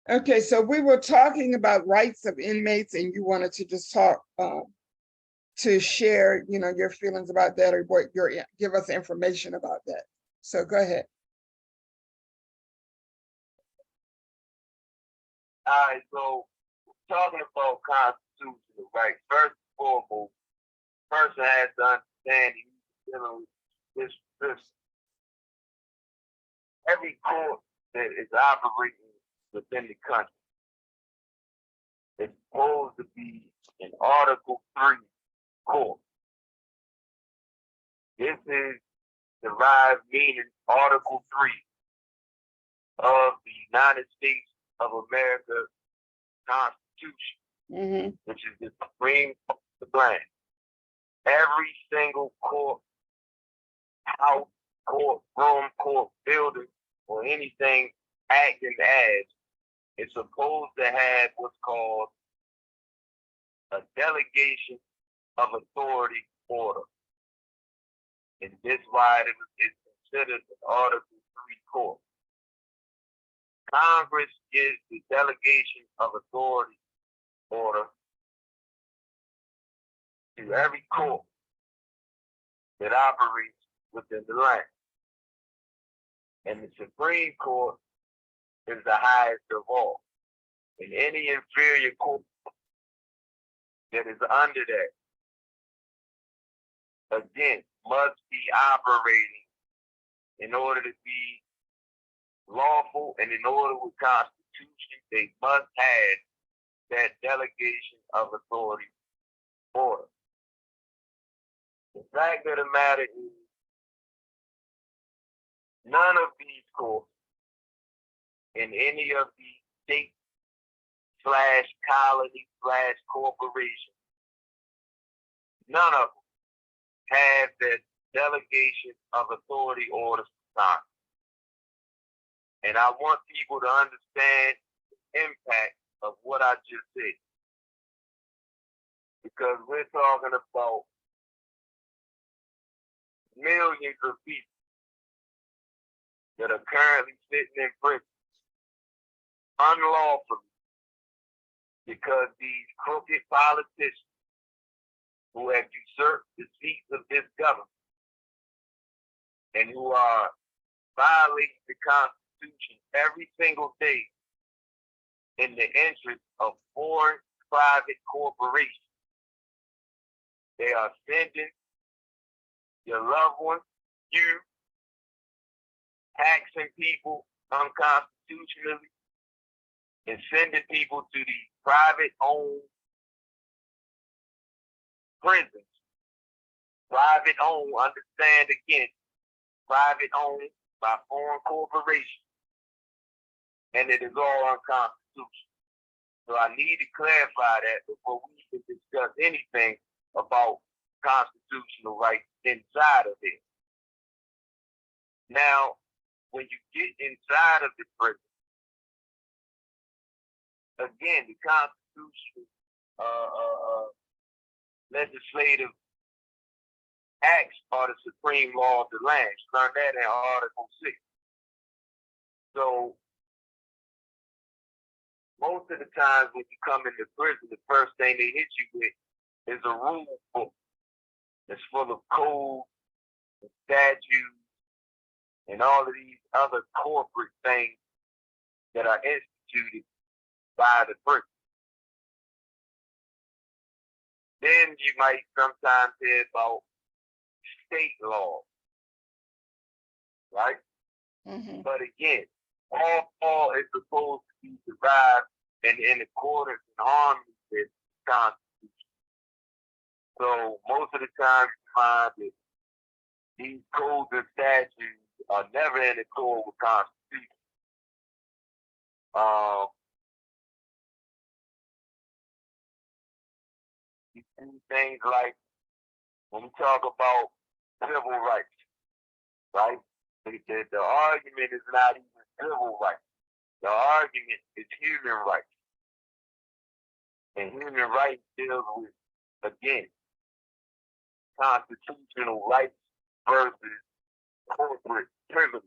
Okay, so we were talking about rights of inmates, and you wanted to just talk to share, your feelings about that, or what give us information about that. So go ahead. All right, so talking about constitutional rights, first and foremost, person has to understand he's dealing with this every court that is operating within the country is supposed to be an Article 3 court. This is derived meaning Article 3 of the United States of America Constitution, which is the supreme of the land. Every single court, house, court room, court building, or anything acting as is supposed to have what's called a delegation of authority order. And this is why it is considered an Article 3 court. Congress gives the delegation of authority order to every court that operates within the land. And the Supreme Court is the highest of all. And any inferior court that is under that, again, must be operating in order to be lawful, and in order with Constitution, they must have that delegation of authority order. The fact of the matter is, none of these courts in any of the state / colony / corporation, none of them have that delegation of authority orders signed. And I want people to understand the impact of what I just said. Because we're talking about millions of people that are currently sitting in prison unlawfully because these crooked politicians who have usurped the seats of this government and who are violating the Constitution every single day in the interest of foreign private corporations. They are sending your loved ones, you, taxing people unconstitutionally, and sending people to these private-owned prisons. Private-owned, understand again, private-owned by foreign corporations. And it is all unconstitutional. So I need to clarify that before we can discuss anything about constitutional rights inside of it. Now, when you get inside of the prison, again, the constitutional legislative acts are the supreme law of the land. Learn that in Article 6. So most of the times when you come into prison, the first thing they hit you with is a rule book that's full of codes and statutes and all of these other corporate things that are instituted by the prison. Then you might sometimes hear about state laws, right? But again, all is supposed to be derived and in accordance and harmony with the Constitution. So most of the time you find that these codes and statutes are never in accord with Constitution. You see things like when we talk about civil rights, right? The argument is not even civil rights. The argument is human rights. And human rights deals with, again, constitutional rights versus corporate privilege,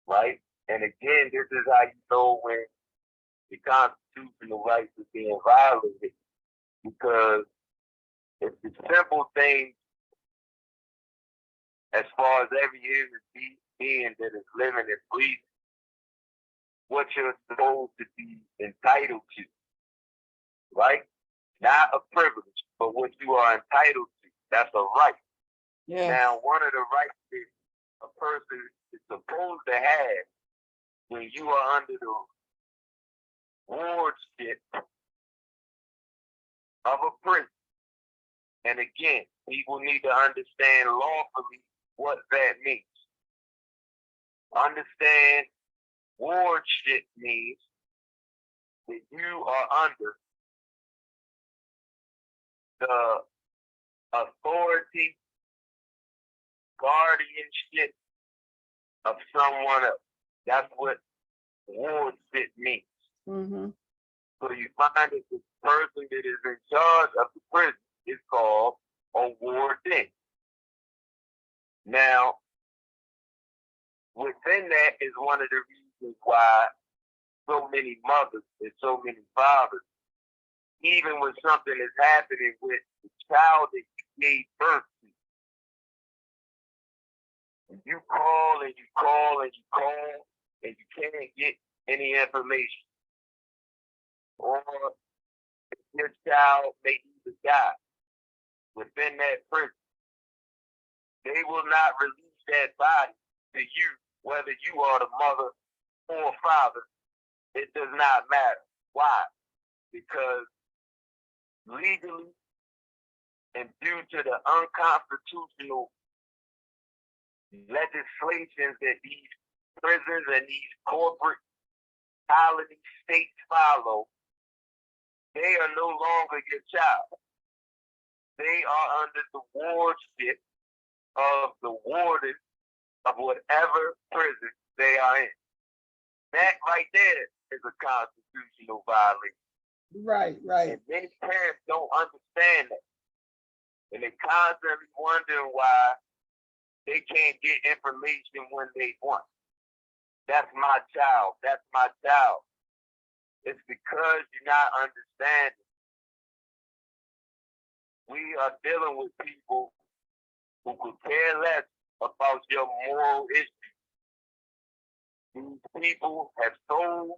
right? And again, this is how you know when the constitutional rights are being violated, because it's the simple things as far as every human being that is living and breathing, what you're supposed to be entitled to, right? Not a privilege, but what you are entitled to. That's a right. Yeah. Now, one of the rights that a person is supposed to have when you are under the wardship of a prison, and again, people need to understand lawfully what that means. Understand wardship means that you are under the authority, guardianship of someone else. That's what wardship means. Mm-hmm. So you find that the person that is in charge of the prison is called a warden. Now, within that is one of the reasons why so many mothers and so many fathers, even when something is happening with the child that you gave birth to, you call and you call and you call and you can't get any information. Or your child may either die within that prison, they will not release that body to you, whether you are the mother or father. It does not matter. Why? Because legally and due to the unconstitutional legislations that these prisons and these corporate colony states follow, they are no longer your child. They are under the wardship of the warden of whatever prison they are in. That right there is a constitutional violation. Right, right. And many parents don't understand that. And they're constantly wondering why they can't get information when they want. That's my child. That's my child. It's because you're not understanding. We are dealing with people who could care less about your moral issues. These people have sold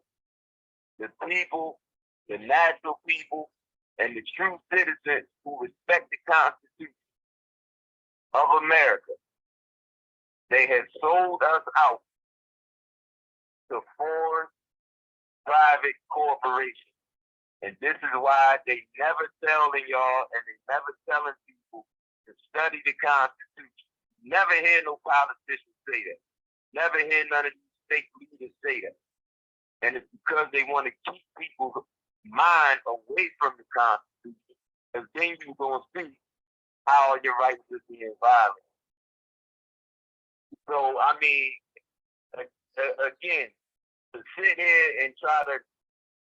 the people, the natural people, and the true citizens who respect the Constitution of America. They have sold us out to foreign private corporations. And this is why they never telling y'all, and they never telling people to study the Constitution. Never hear no politicians say that. Never hear none of these state leaders say that. And it's because they want to keep people's mind away from the Constitution, because then you're going to see how your rights are being violated. So, I mean, again, to sit here and try to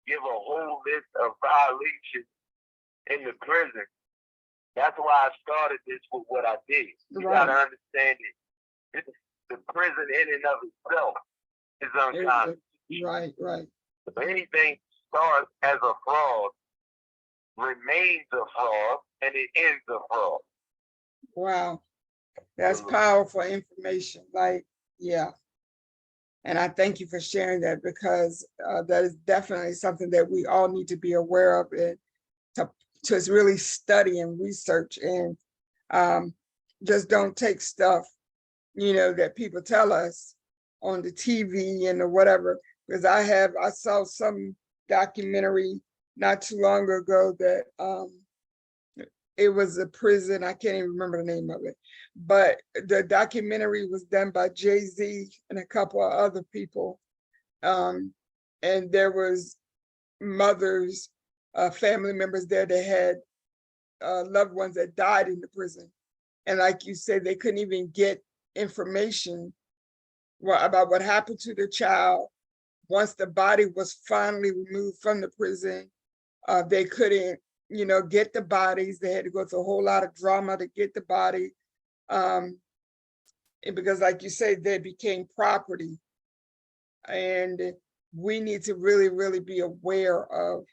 give a whole list of violations in the prison, that's why I started this with what I did. You Right. gotta understand it. The prison in and of itself is unconstitutional. Right, right. If anything starts as a fraud, remains a fraud, and it ends a fraud. Wow. That's powerful information. Like, yeah. And I thank you for sharing that, because that is definitely something that we all need to be aware of, and to really study and research, and just don't take stuff, that people tell us on the TV and or whatever. Because I saw some documentary not too long ago that it was a prison. I can't even remember the name of it, but the documentary was done by Jay-Z and a couple of other people. And there was mothers, family members there that had loved ones that died in the prison. And like you said, they couldn't even get information about what happened to the child. Once the body was finally removed from the prison, they couldn't, get the bodies. They had to go through a whole lot of drama to get the body. And because like you say, they became property. And we need to really, really be aware of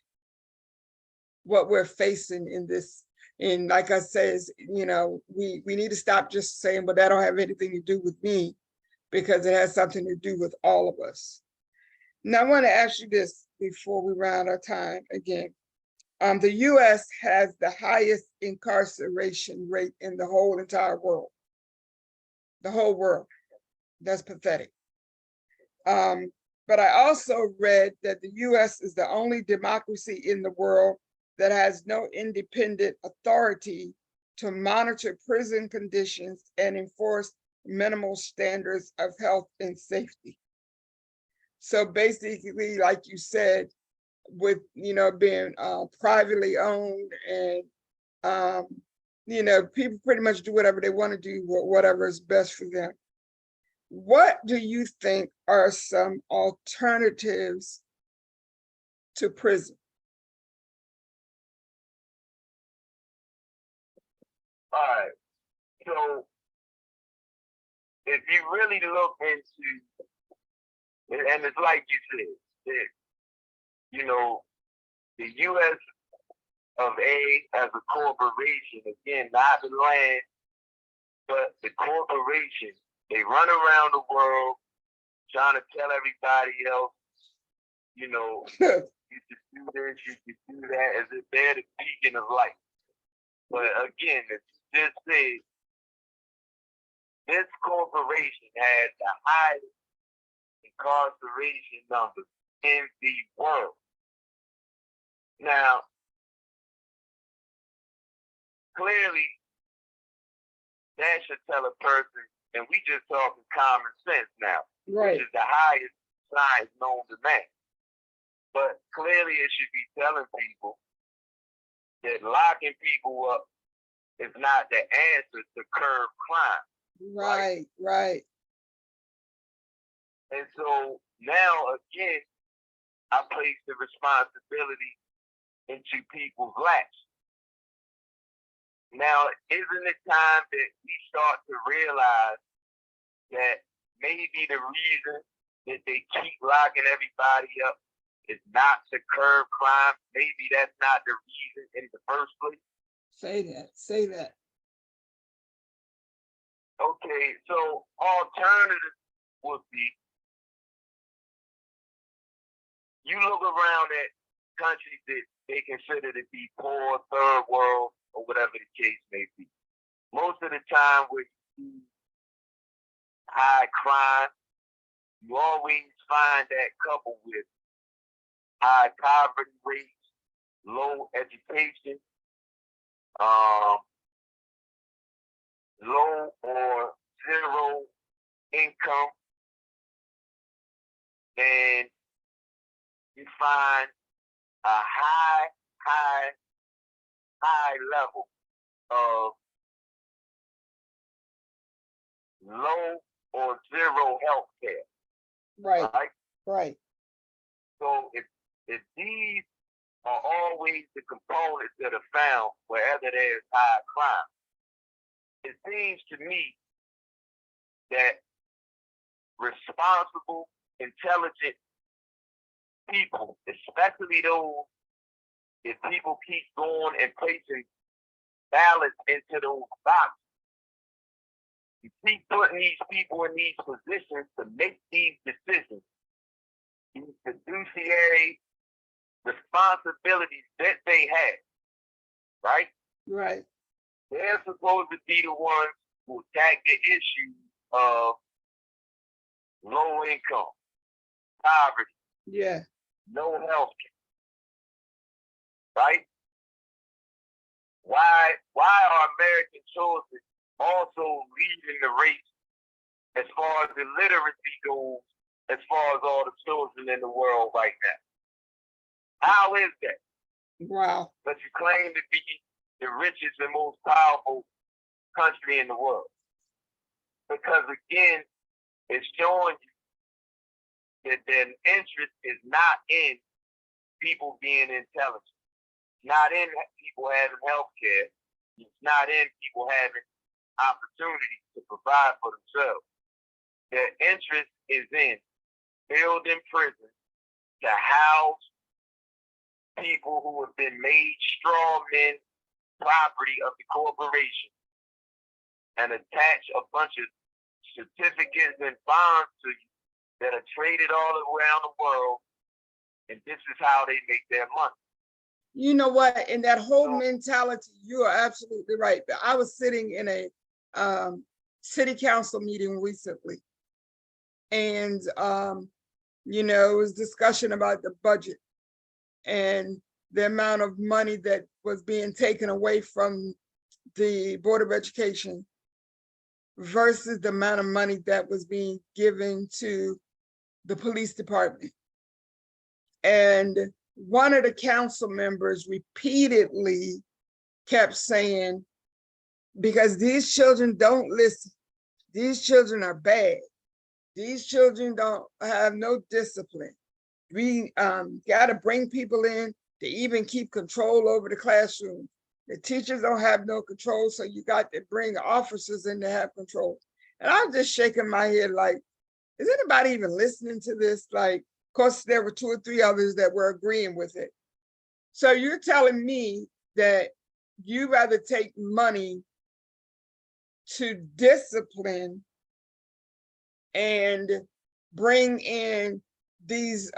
what we're facing in this. And like I said, you know, we need to stop just saying, well, that don't have anything to do with me, because it has something to do with all of us. Now, I want to ask you this before we round our time again. The US has the highest incarceration rate in the whole entire world. The whole world. That's pathetic. But I also read that the US is the only democracy in the world that has no independent authority to monitor prison conditions and enforce minimal standards of health and safety. So basically, like you said, with, you know, being privately owned, and you know, people pretty much do whatever they want to do, whatever is best for them. What do you think are some alternatives to prison? All right. So if you really look into, and it's like you said, that, you know, the U.S. of A as a corporation, again, not the land, but the corporation, they run around the world trying to tell everybody else, you know, you should do this, you should do that, as if they're the beacon of light. But again, as you just said, this corporation has the highest incarceration numbers in the world. Now, clearly, that should tell a person, and we just talking common sense now, Right. which is the highest science known to man. But clearly, it should be telling people that locking people up is not the answer to curb crime. Right, right. And so now, again, I place the responsibility into people's laps. Now, isn't it time that we start to realize that maybe the reason that they keep locking everybody up is not to curb crime? Maybe that's not the reason in the first place. Say that, say that. Okay, so alternative would be, you look around at countries that they consider to be poor, third world, or whatever the case may be. Most of the time with high crime, you always find that coupled with high poverty rates, low education, low or zero income, and you find a high level of low or zero health care. Right, Right? right. So if these are always the components that are found wherever there's high crime, it seems to me that responsible, intelligent people, especially those, if people keep going and placing ballots into those boxes, you keep putting these people in these positions to make these decisions, these fiduciary responsibilities that they have, right? Right. They're supposed to be the ones who attack the issue of low income, poverty, Yeah. no health care, right? Why are American children also leading the race as far as the literacy goes, as far as all the children in the world right now? How is that? Wow. But you claim to be the richest and most powerful country in the world. Because again, it's showing you that their interest is not in people being intelligent, not in people having health care, it's not in people having opportunities to provide for themselves. Their interest is in building prisons to house people who have been made straw men property of the corporation and attach a bunch of certificates and bonds to you that are traded all around the world, and this is how they make their money. You know what? In that whole mentality, you are absolutely right. But I was sitting in a city council meeting recently, and you know, it was discussion about the budget and the amount of money that was being taken away from the Board of Education versus the amount of money that was being given to the police department. And one of the council members repeatedly kept saying, because these children don't listen, these children are bad, these children don't have no discipline. We got to bring people in to even keep control over the classroom. The teachers don't have no control, so you got to bring officers in to have control. And I'm just shaking my head like, is anybody even listening to this? Like, of course, there were 2 or 3 others that were agreeing with it. So you're telling me that you rather take money to discipline and bring in these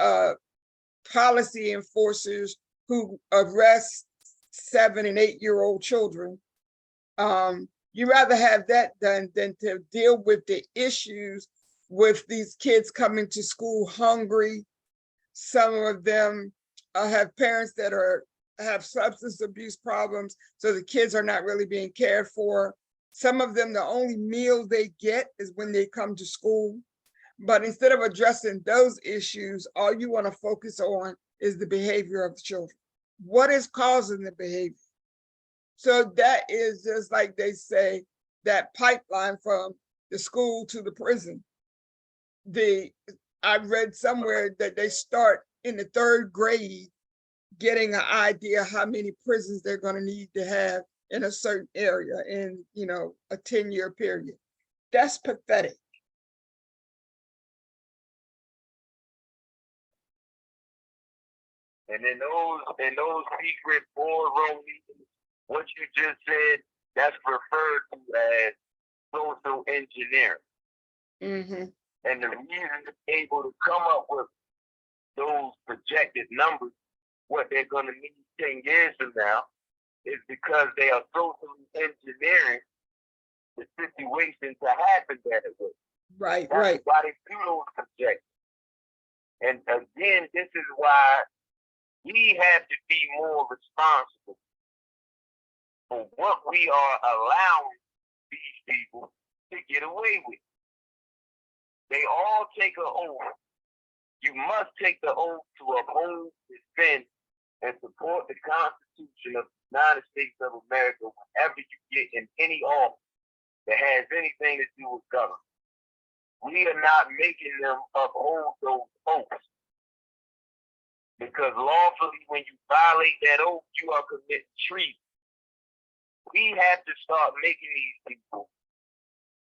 policy enforcers who arrest 7 and 8-year-old children. You rather have that done than to deal with the issues with these kids coming to school hungry. Some of them have parents that have substance abuse problems, so the kids are not really being cared for. Some of them, the only meal they get is when they come to school. But instead of addressing those issues, all you want to focus on is the behavior of the children. What is causing the behavior? So that is just like they say, that pipeline from the school to the prison. I read somewhere that they start in the 3rd grade getting an idea how many prisons they're going to need to have in a certain area in, you know, a 10-year period. That's pathetic. And in those secret boardroom meetings, what you just said, that's referred to as social engineering. Mm-hmm. And the reason they're able to come up with those projected numbers, what they're going to need 10 years from now, is because they are socially engineering the situation to happen that way. Right, That's right. why they do those projections. And again, this is why we have to be more responsible for what we are allowing these people to get away with. They all take an oath. You must take the oath to uphold, defend, and support the Constitution of the United States of America whenever you get in any office that has anything to do with government. We are not making them uphold those oaths. Because lawfully, when you violate that oath, you are committing treason. We have to start making these people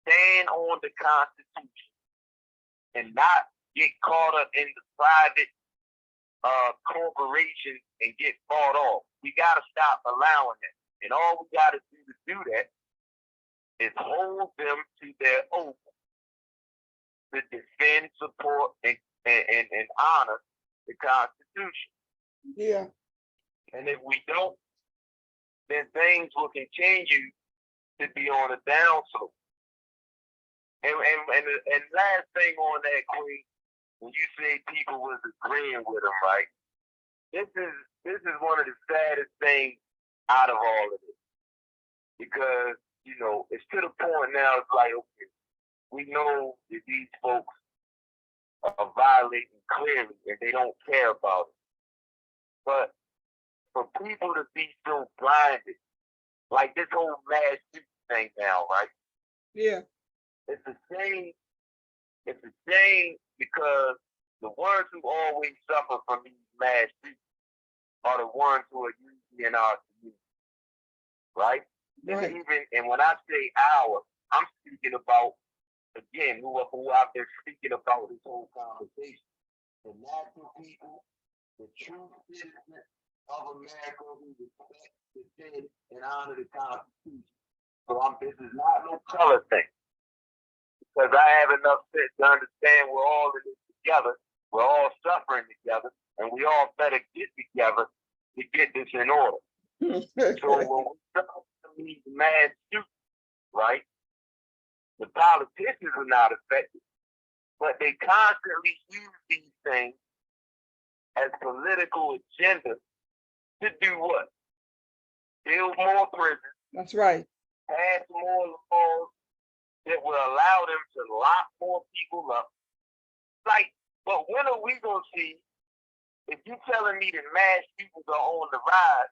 stand on the Constitution and not get caught up in the private corporations and get bought off. We got to stop allowing that. And all we got to do that is hold them to their oath to defend, support, and honor the Constitution. Yeah. And if we don't, then things will continue to be on a downslope. And last thing on that, Queen, when you say people was agreeing with them, right? This is one of the saddest things out of all of this. Because, you know, it's to the point now, it's like, okay, we know that these folks are violating clearly and they don't care about it. But for people to be so blinded, like this whole mass shooting thing now, right? Yeah. It's a shame. It's a shame because the ones who always suffer from these mass shootings are the ones who are usually in our community, right? Right. And when I say our, I'm speaking about, again, who I've been speaking about this whole conversation. The actual people, the true citizens of America who respect the dead and honor the Constitution. So this is not no color thing. Because I have enough sense to understand we're all in this together. We're all suffering together. And we all better get together to get this in order. So when we start these mass shootings, right, the politicians are not affected, but they constantly use these things as political agendas to do what? Build more prisons. That's right. Pass more laws that will allow them to lock more people up. Like, but when are we gonna see? If you're telling me that mass shootings are on the rise,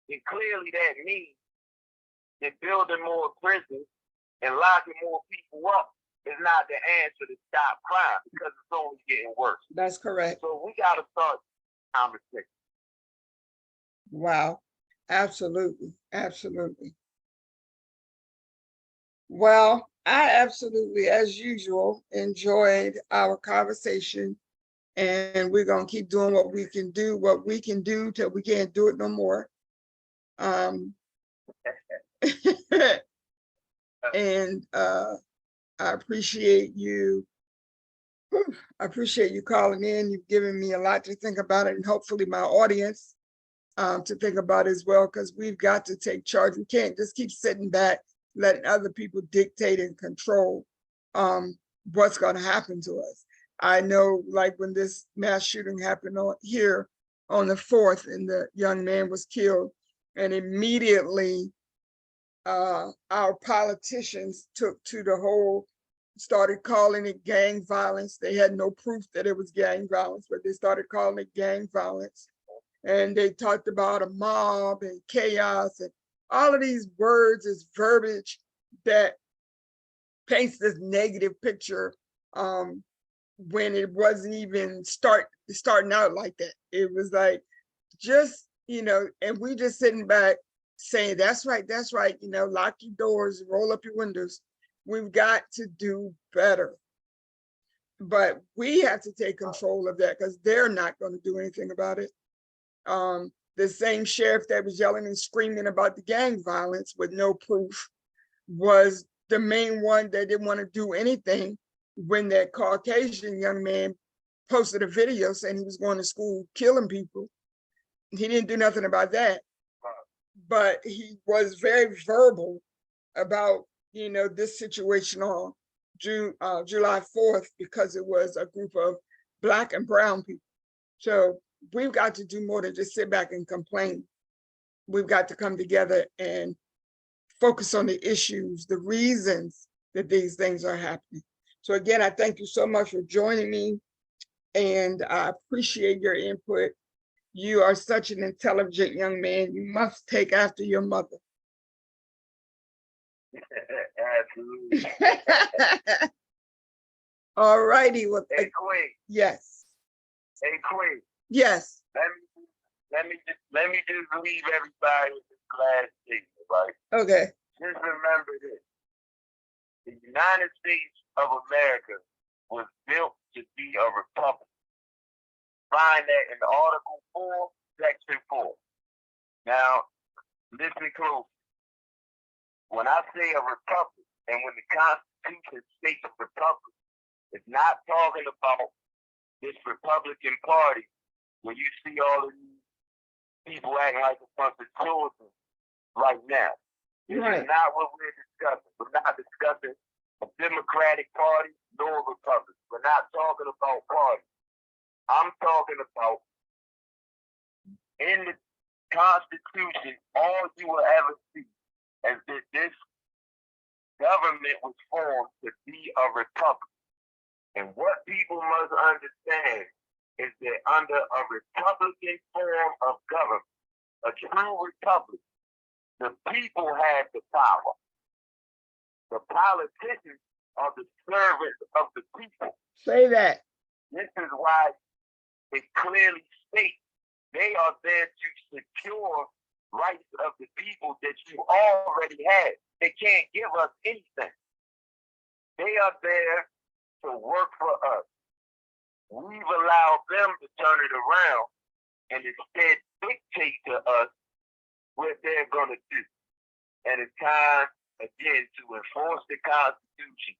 then clearly that means that building more prisons and locking more people up is not the answer to stop crime, because it's only getting worse. That's correct. So we got to start conversation. Wow. Absolutely. Absolutely. Well, I absolutely, as usual, enjoyed our conversation, and we're going to keep doing what we can do till we can't do it no more. And I appreciate you. I appreciate you calling in. You've given me a lot to think about it, and hopefully my audience to think about as well, because we've got to take charge. We can't just keep sitting back, letting other people dictate and control what's going to happen to us. I know, like when this mass shooting happened here on the 4th, and the young man was killed, and immediately our politicians took to the whole, started calling it gang violence. They had no proof that it was gang violence, but they started calling it gang violence. And they talked about a mob and chaos, and all of these words is verbiage that paints this negative picture when it wasn't even starting out like that. It was like, just, and we just sitting back saying, that's right, lock your doors, roll up your windows. We've got to do better. But we have to take control of that, because they're not going to do anything about it. The same sheriff that was yelling and screaming about the gang violence with no proof was the main one that didn't want to do anything when that Caucasian young man posted a video saying he was going to school killing people. He didn't do nothing about that, but he was very verbal about, this situation on July 4th, because it was a group of Black and brown people. So we've got to do more than just sit back and complain. We've got to come together and focus on the issues, the reasons that these things are happening. So again, I thank you so much for joining me, and I appreciate your input. You are such an intelligent young man. You must take after your mother. Absolutely. All righty. Well, hey, Queen. Yes. Hey, Queen. Yes. Let me just leave everybody with this last statement, right? Okay. Just remember this: the United States of America was built to be a republic. Find that in Article 4, Section 4. Now, listen close. When I say a republic, and when the Constitution states a republic, it's not talking about this Republican Party where you see all of these people acting like a bunch of children right now. This is not what we're discussing. We're not discussing a Democratic Party nor a Republican. We're not talking about parties. I'm talking about, in the Constitution, all you will ever see is that this government was formed to be a republic. And what people must understand is that under a Republican form of government, a true republic, the people have the power. The politicians are the servants of the people. Say that. This is why it clearly states they are there to secure rights of the people that you already had. They can't give us anything. They are there to work for us. we've allowed them to turn it around and instead dictate to us what they're going to do. And it's time, again, to enforce the Constitution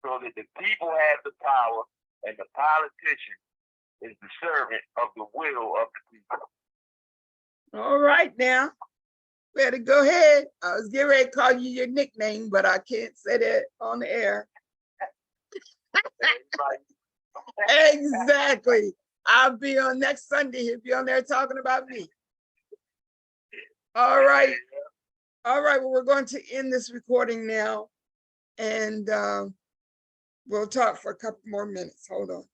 so that the people have the power and the politician is the servant of the will of the people. All right now. Better go ahead. I was getting ready to call you your nickname, but I can't say that on the air. Exactly. I'll be on next Sunday. He'll be on there talking about me. All right. All right. Well, we're going to end this recording now. And we'll talk for a couple more minutes. Hold on.